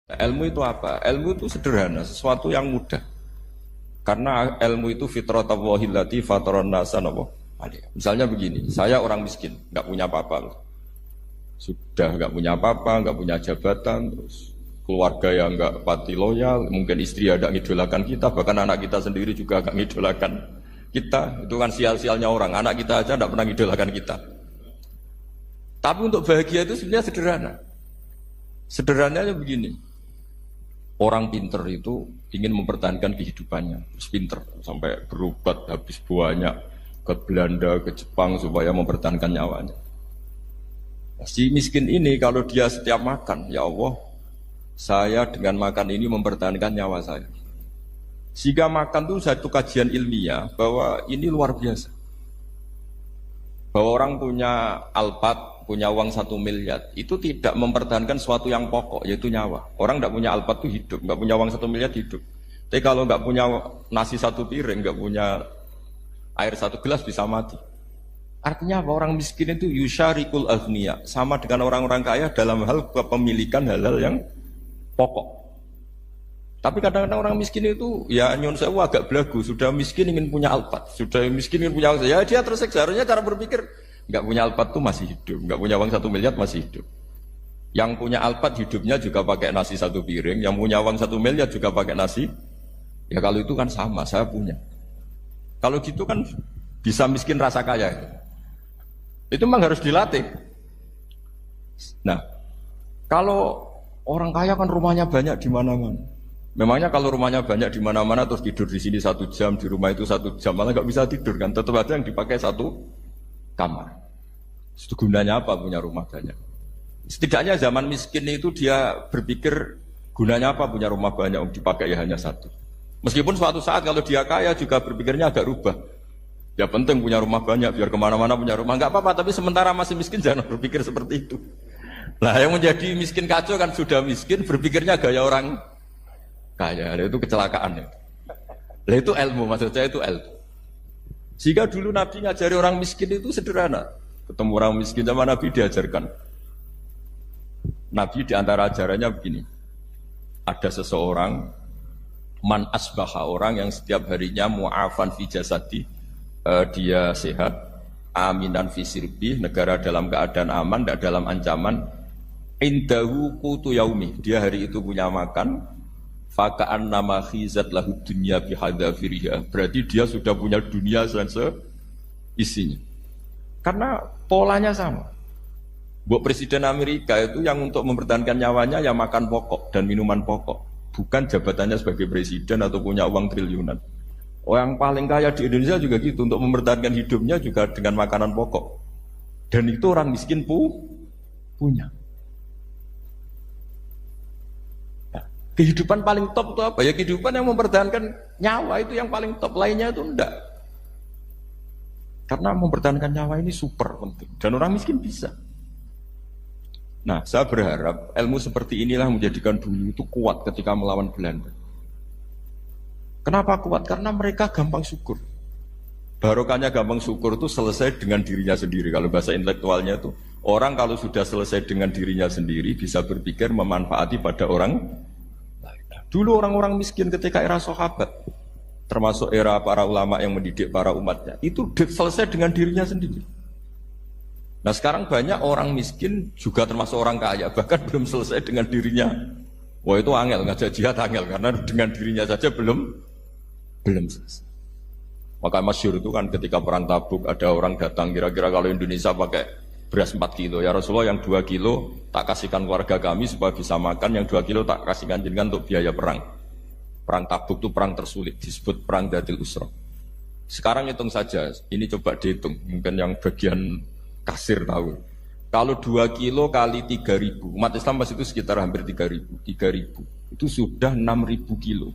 Ilmu itu apa? Ilmu itu sederhana, sesuatu yang mudah. Karena ilmu itu fitratallahi allati fataran nasa napa? Misalnya begini, saya orang miskin, nggak punya apa-apa. Sudah nggak punya apa-apa, nggak punya jabatan, terus keluarga yang nggak pati loyal, mungkin istri ada ngidolakan kita, bahkan anak kita sendiri juga nggak ngidolakan kita. Itu kan sial-sialnya orang, anak kita aja nggak pernah ngidolakan kita. Tapi untuk bahagia itu sebenarnya sederhana. Sederhananya begini, orang pinter itu ingin mempertahankan kehidupannya, terus pinter sampai berobat habis banyak ke Belanda, ke Jepang supaya mempertahankan nyawanya. Si miskin ini kalau dia setiap makan, ya Allah, saya dengan makan ini mempertahankan nyawa saya. Jika makan itu satu kajian ilmiah bahwa ini luar biasa. Bahwa orang punya Alphard, punya uang 1 miliar, itu tidak mempertahankan sesuatu yang pokok, yaitu nyawa. Orang tidak punya Alphard itu hidup, nggak punya uang 1 miliar hidup. Tapi kalau nggak punya nasi 1 piring, nggak punya air 1 gelas bisa mati. Artinya apa? Orang miskin itu yusyarikul aghniya, sama dengan orang-orang kaya dalam hal kepemilikan hal-hal yang pokok. Tapi kadang-kadang orang miskin itu ya nyun sewu agak belagu, sudah miskin ingin punya Alphard, sudah miskin ingin punya, ya dia tersiksa. Harusnya cara berpikir nggak punya Alphard tuh masih hidup, nggak punya uang 1 miliar masih hidup. Yang punya Alphard hidupnya juga pakai nasi 1 piring, yang punya uang 1 miliar juga pakai nasi. Ya kalau itu kan sama, saya punya. Kalau gitu kan bisa miskin rasa kaya. Itu memang harus dilatih. Nah, kalau orang kaya kan rumahnya banyak di mana-mana. Memangnya kalau rumahnya banyak di mana-mana terus tidur di sini 1 jam, di rumah itu 1 jam, malah nggak bisa tidur kan? Tetap ada yang dipakai 1 kamar. Itu gunanya apa punya rumah banyak? Setidaknya zaman miskin itu dia berpikir gunanya apa punya rumah banyak dipakai ya hanya 1. Meskipun suatu saat kalau dia kaya juga berpikirnya agak rubah. Ya penting punya rumah banyak biar kemana-mana punya rumah, nggak apa-apa. Tapi sementara masih miskin jangan berpikir seperti itu. Nah yang menjadi miskin kacau kan sudah miskin berpikirnya gaya orang kaya, itu kecelakaan. Nah itu ilmu, maksud saya itu ilmu. Jika dulu Nabi ngajari orang miskin itu sederhana. Ketemu orang miskin sama Nabi diajarkan. Nabi diantara ajarannya begini. Ada seseorang man asbaha, orang yang setiap harinya mu'afan fi jasadi, dia sehat, aminan fi sirbi, negara dalam keadaan aman, tidak dalam ancaman. Indahu qutu yaumi, dia hari itu punya makan. Faka'an nama khizat lahu dunya bihadzafiriha, berarti dia sudah punya dunia isinya. Karena polanya sama. Buat Presiden Amerika itu yang untuk mempertahankan nyawanya ya makan pokok dan minuman pokok, bukan jabatannya sebagai presiden atau punya uang triliunan. Orang paling kaya di Indonesia juga gitu, untuk mempertahankan hidupnya juga dengan makanan pokok. Dan itu orang miskin punya. Kehidupan paling top itu apa? Ya kehidupan yang mempertahankan nyawa itu yang paling top, lainnya itu enggak. Karena mempertahankan nyawa ini super penting. Dan orang miskin bisa. Nah, saya berharap ilmu seperti inilah menjadikan dulu itu kuat ketika melawan Belanda. Kenapa kuat? Karena mereka gampang syukur. Barokahnya gampang syukur itu selesai dengan dirinya sendiri. Kalau bahasa intelektualnya itu, orang kalau sudah selesai dengan dirinya sendiri bisa berpikir memanfaati pada orang. Dulu orang-orang miskin ketika era sahabat, termasuk era para ulama yang mendidik para umatnya, itu selesai dengan dirinya sendiri. Nah sekarang banyak orang miskin juga termasuk orang kaya, bahkan belum selesai dengan dirinya. Wah itu angel, ngajak jihad angel, karena dengan dirinya saja belum selesai. Maka masyhur itu kan ketika perang Tabuk ada orang datang, kira-kira kalau Indonesia pakai beras 4 kilo, ya Rasulullah yang 2 kilo tak kasihkan keluarga kami supaya bisa makan, yang 2 kilo tak kasihkan jenengan untuk biaya perang. Perang Tabuk itu perang tersulit, disebut perang Dhatil Usra. Sekarang hitung saja, ini coba dihitung, mungkin yang bagian kasir tahu. Kalau 2 kilo kali 3.000, umat Islam pas itu sekitar hampir 3.000, itu sudah 6.000 kilo.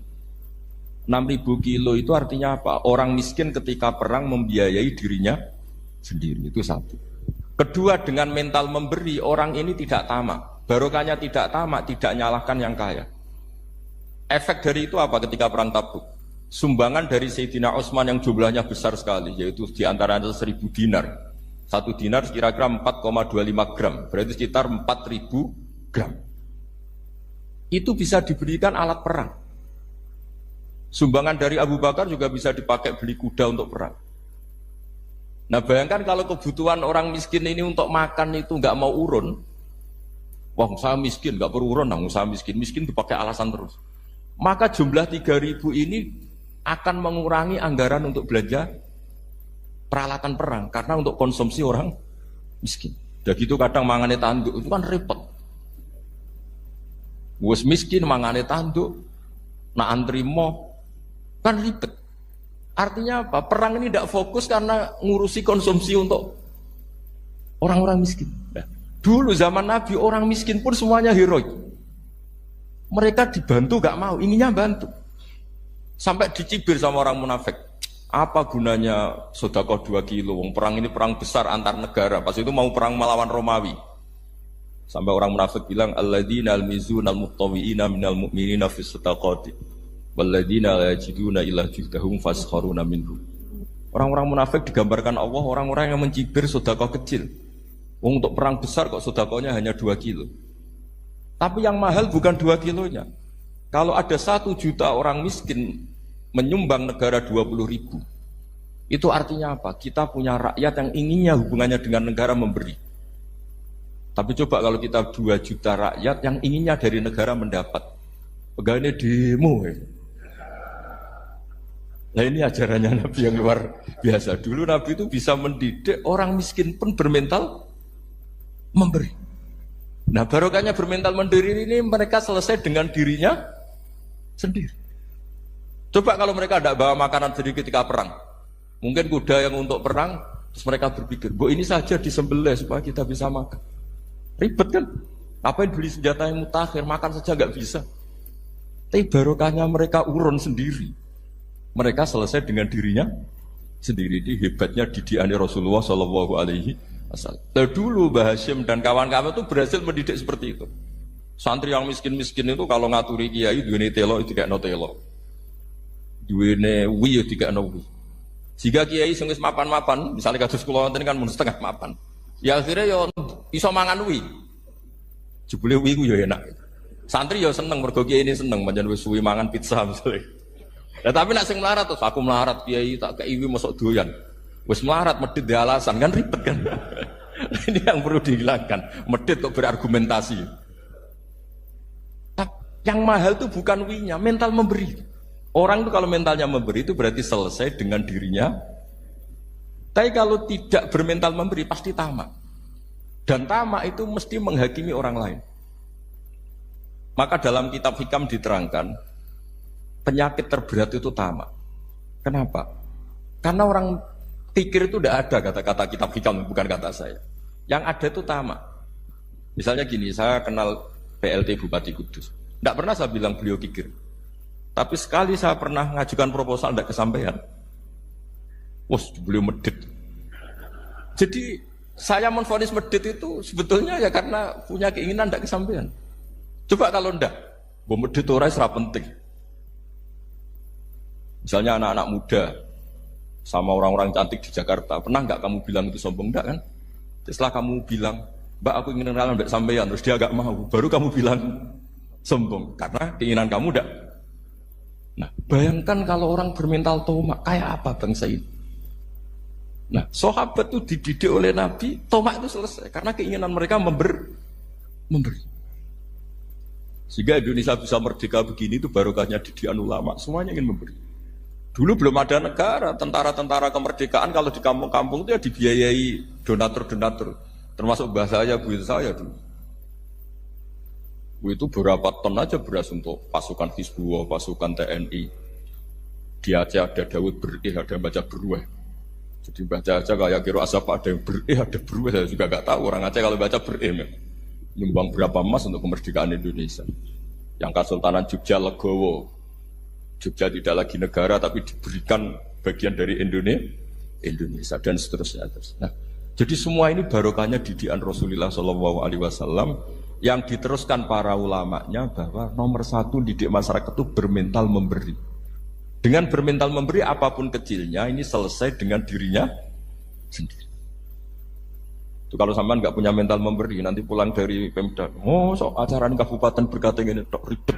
6.000 kilo itu artinya apa? Orang miskin ketika perang membiayai dirinya sendiri, itu satu. Kedua, dengan mental memberi, orang ini tidak tamak. Barokahnya tidak tamak, tidak nyalahkan yang kaya. Efek dari itu apa ketika perang Tabuk? Sumbangan dari Sayyidina Utsman yang jumlahnya besar sekali, yaitu diantaranya 1.000 dinar. 1 dinar kira-kira 4,25 gram, berarti sekitar 4.000 gram. itu bisa diberikan alat perang. Sumbangan dari Abu Bakar juga bisa dipakai beli kuda untuk perang. Nah bayangkan kalau kebutuhan orang miskin ini untuk makan itu nggak mau urun, wah saya miskin nggak perlu urun, saya miskin dipakai alasan terus. Maka jumlah 3.000 ini akan mengurangi anggaran untuk belanja peralatan perang karena untuk konsumsi orang miskin. Dan gitu kadang mangane tanduk itu kan repot. Wes miskin mangane tanduk, nak antri mo kan ribet. Artinya apa? Perang ini tidak fokus karena ngurusi konsumsi untuk orang-orang miskin. Nah, dulu zaman Nabi orang miskin pun semuanya heroik. Mereka dibantu gak mau, inginnya bantu. Sampai dicibir sama orang munafik. Apa gunanya sedekah 2 kilo? Perang ini perang besar antar negara. Pas itu mau perang melawan Romawi. Sampai orang munafik bilang alladzina almizuna almuttawiina minal mu'minina fis sadaqati. Walladzina la yajiduna illa juhdahum faskharuna minhum. Orang-orang munafik digambarkan Allah orang-orang yang mencibir sedekah kecil. Untuk perang besar kok sedekahnya hanya 2 kilo. Tapi yang mahal bukan 2 kilonya. Kalau ada 1 juta orang miskin menyumbang negara 20.000, itu artinya apa? Kita punya rakyat yang inginnya hubungannya dengan negara memberi. Tapi coba kalau kita 2 juta rakyat yang inginnya dari negara mendapat, pegawainya demo ya. Nah ini ajarannya Nabi yang luar biasa. Dulu Nabi itu bisa mendidik orang miskin pun bermental memberi. Nah barokahnya bermental mandiri ini mereka selesai dengan dirinya sendiri. Coba kalau mereka tidak bawa makanan sendiri ketika perang, mungkin kuda yang untuk perang, terus mereka berpikir, ini saja disembelih supaya kita bisa makan. Ribet kan? Ngapain beli senjata yang mutakhir, makan saja nggak bisa. Tapi barokahnya mereka urun sendiri. Mereka selesai dengan dirinya sendiri. Ini hebatnya didikannya Rasulullah Shallallahu Alaihi Wasallam. Dulu Mbah Hashim dan kawan-kawan itu berhasil mendidik seperti itu. Santri yang miskin-miskin itu kalau ngaturi kiai duwene telo itu kayak no telo, duwene wi itu kayak no wi. Jika kiai sing wis mapan-mapan, misalnya kados kula wonten kan mun setengah mapan, ya akhirnya yo iso mangan wi. Jebule wi ku yo enak. Santri yo seneng mergo kiai ini seneng pancen wis suwi mangan pizza misalnya. Ya tapi nak sing melarat terus aku melarat kiai tak kei wi mosok doyan. Wis melarat medhit di alasan kan ribet kan. Ini yang perlu dihilangkan. Medhit kok berargumentasi. Yang mahal itu bukan winya, mental memberi. Orang itu kalau mentalnya memberi itu berarti selesai dengan dirinya. Tapi kalau tidak bermental memberi pasti tamak. Dan tamak itu mesti menghakimi orang lain. Maka dalam kitab Hikam diterangkan penyakit terberat itu tamak. Kenapa? Karena orang pikir itu tidak ada kata-kata kitab Hikam, bukan kata saya. Yang ada itu tamak. Misalnya gini, saya kenal PLT Bupati Kudus. Tidak pernah saya bilang beliau kikir. Tapi sekali saya pernah ngajukan proposal tidak kesampaian. Wah, beliau medit. Jadi saya menvonis medit itu sebetulnya ya karena punya keinginan tidak kesampaian. Coba kalau tidak, medit orang serap penting. Misalnya anak-anak muda sama orang-orang cantik di Jakarta, pernah nggak kamu bilang itu sombong? Enggak kan? Setelah kamu bilang, Mbak aku ingin kenalan tidak sampean, terus dia agak mau, baru kamu bilang sombong karena keinginan kamu tidak. Nah, bayangkan kalau orang bermental tomak kayak apa bangsa ini. Nah, sahabat itu dididik oleh Nabi, tomak itu selesai karena keinginan mereka memberi. Sehingga Indonesia bisa merdeka begini itu barokahnya didikan ulama, semuanya ingin memberi. Dulu belum ada negara, tentara-tentara kemerdekaan kalau di kampung-kampung itu ya dibiayai donatur-donatur, termasuk bahasa saya, bu saya dulu. Itu berapa ton aja beras untuk pasukan Hizbullah, pasukan TNI. Di Aceh ada Daud berih, ada yang baca beruah. Jadi baca aja kayak kira asap ada yang berih, ada beruah. Saya juga gak tahu orang Aceh kalau baca berih. Nyumbang berapa emas untuk kemerdekaan Indonesia. Yang Kesultanan Jogja Legowo. Jogja tidak lagi negara tapi diberikan bagian dari Indonesia dan seterusnya. Nah, jadi semua ini barokahnya didikan Rasulullah SAW yang diteruskan para ulamanya bahwa nomor 1 didik masyarakat itu bermental memberi. Dengan bermental memberi apapun kecilnya ini selesai dengan dirinya sendiri. Itu kalau sampean nggak punya mental memberi, nanti pulang dari Pemda, oh so acara kabupaten berkata ini tok ribet.